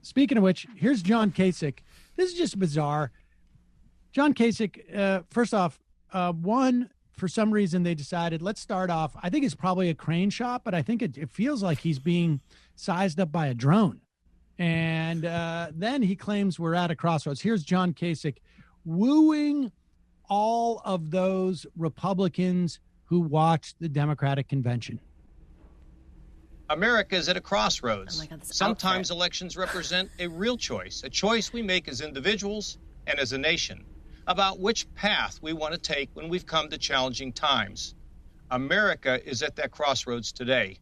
Speaking of which, here's John Kasich. This is just bizarre. John Kasich, first off, for some reason they decided, let's start off, I think it's probably a crane shot, but I think it feels like he's being sized up by a drone. And then he claims we're at a crossroads. Here's John Kasich wooing all of those Republicans who watched the Democratic convention. America is at a crossroads. Oh my God, Sometimes elections represent a real choice, a choice we make as individuals and as a nation about which path we want to take when we've come to challenging times. America is at that crossroads today.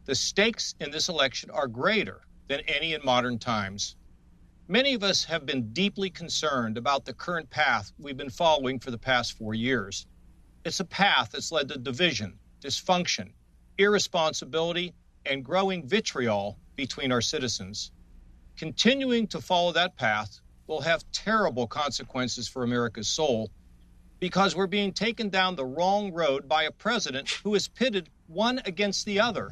The stakes in this election are greater than any in modern times. Many of us have been deeply concerned about the current path we've been following for the past 4 years. It's a path that's led to division, dysfunction, irresponsibility, and growing vitriol between our citizens. Continuing to follow that path will have terrible consequences for America's soul because we're being taken down the wrong road by a president who is pitted one against the other.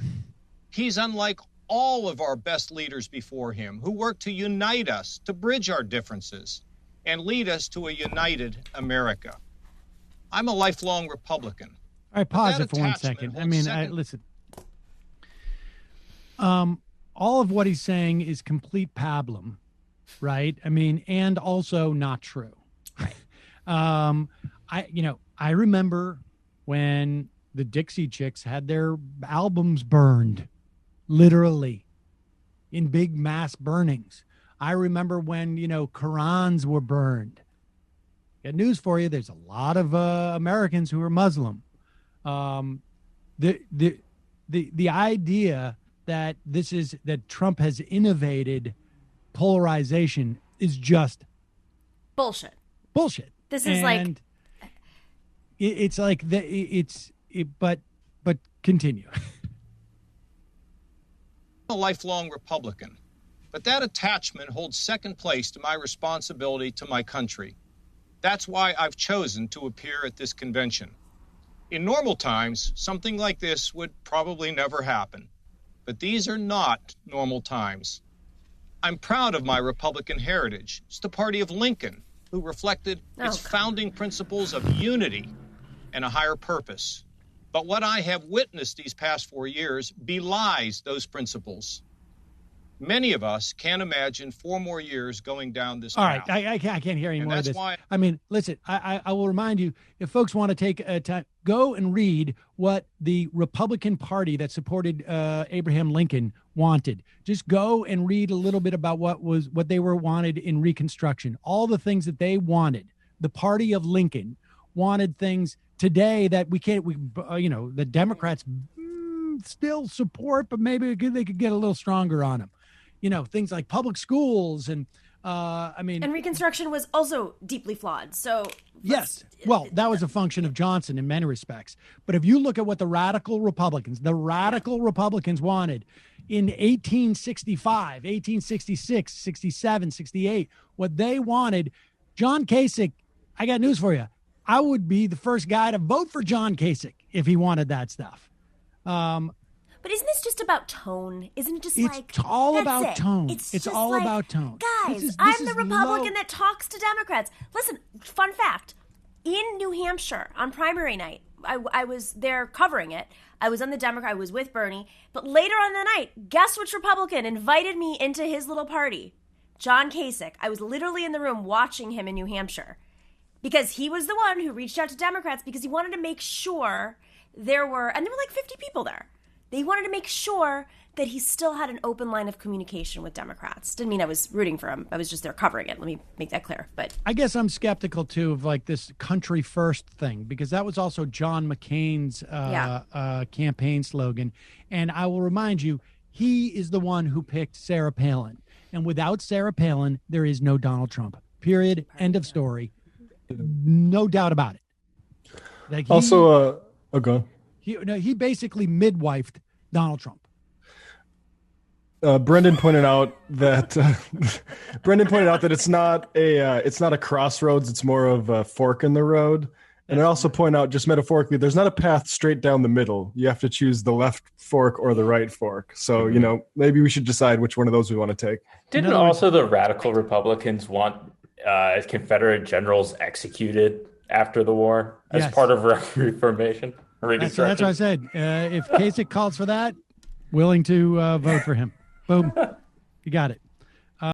He's unlike all of our best leaders before him who worked to unite us, to bridge our differences, and lead us to a united America. I'm a lifelong Republican. All right, pause it for 1 second. I mean, listen. All of what he's saying is complete pablum, right? I mean, and also not true. Right. I remember when the Dixie Chicks had their albums burned, literally, in big mass burnings. I remember when, Qurans were burned. Got news for you. There's a lot of Americans who are Muslim. The idea that Trump has innovated polarization is just bullshit. This is but continue. I'm a lifelong Republican, but that attachment holds second place to my responsibility to my country. That's why I've chosen to appear at this convention. In normal times, something like this would probably never happen. But these are not normal times. I'm proud of my Republican heritage. It's the party of Lincoln, who reflected its founding principles of unity and a higher purpose. But what I have witnessed these past 4 years belies those principles. Many of us can't imagine 4 more years going down this path. All right, I can't hear any more of this. Why... I mean, listen, I will remind you, if folks want to take time, go and read what the Republican Party that supported Abraham Lincoln wanted. Just go and read a little bit about what they wanted in Reconstruction. All the things that they wanted. The party of Lincoln wanted things today that the Democrats still support, but maybe they could get a little stronger on them. Things like public schools and Reconstruction was also deeply flawed. So yes, well, that was a function of Johnson in many respects. But if you look at what the radical Republicans wanted in 1865, 1866, 67, 68, what they wanted, John Kasich, I got news for you. I would be the first guy to vote for John Kasich if he wanted that stuff. But isn't this just about tone? Isn't it just it's all about tone. It's all about tone. Guys, I'm the Republican that talks to Democrats. Listen, fun fact. In New Hampshire on primary night, I was there covering it. I was on the Democrat. I was with Bernie. But later on the night, guess which Republican invited me into his little party? John Kasich. I was literally in the room watching him in New Hampshire because he was the one who reached out to Democrats because he wanted to make sure there were like 50 people there. They wanted to make sure that he still had an open line of communication with Democrats. Didn't mean I was rooting for him. I was just there covering it. Let me make that clear. But I guess I'm skeptical, too, of this country first thing, because that was also John McCain's campaign slogan. And I will remind you, he is the one who picked Sarah Palin. And without Sarah Palin, there is no Donald Trump. Period. End of story. No doubt about it. Go on. He basically midwifed Donald Trump. Brendan pointed out that it's not a crossroads. It's more of a fork in the road. And I also point out, just metaphorically, there's not a path straight down the middle. You have to choose the left fork or the right fork. So, maybe we should decide which one of those we want to take. Didn't also the radical Republicans want Confederate generals executed after the war as part of Reformation? That's what I said. If Kasich calls for that, willing to vote for him. Boom. You got it.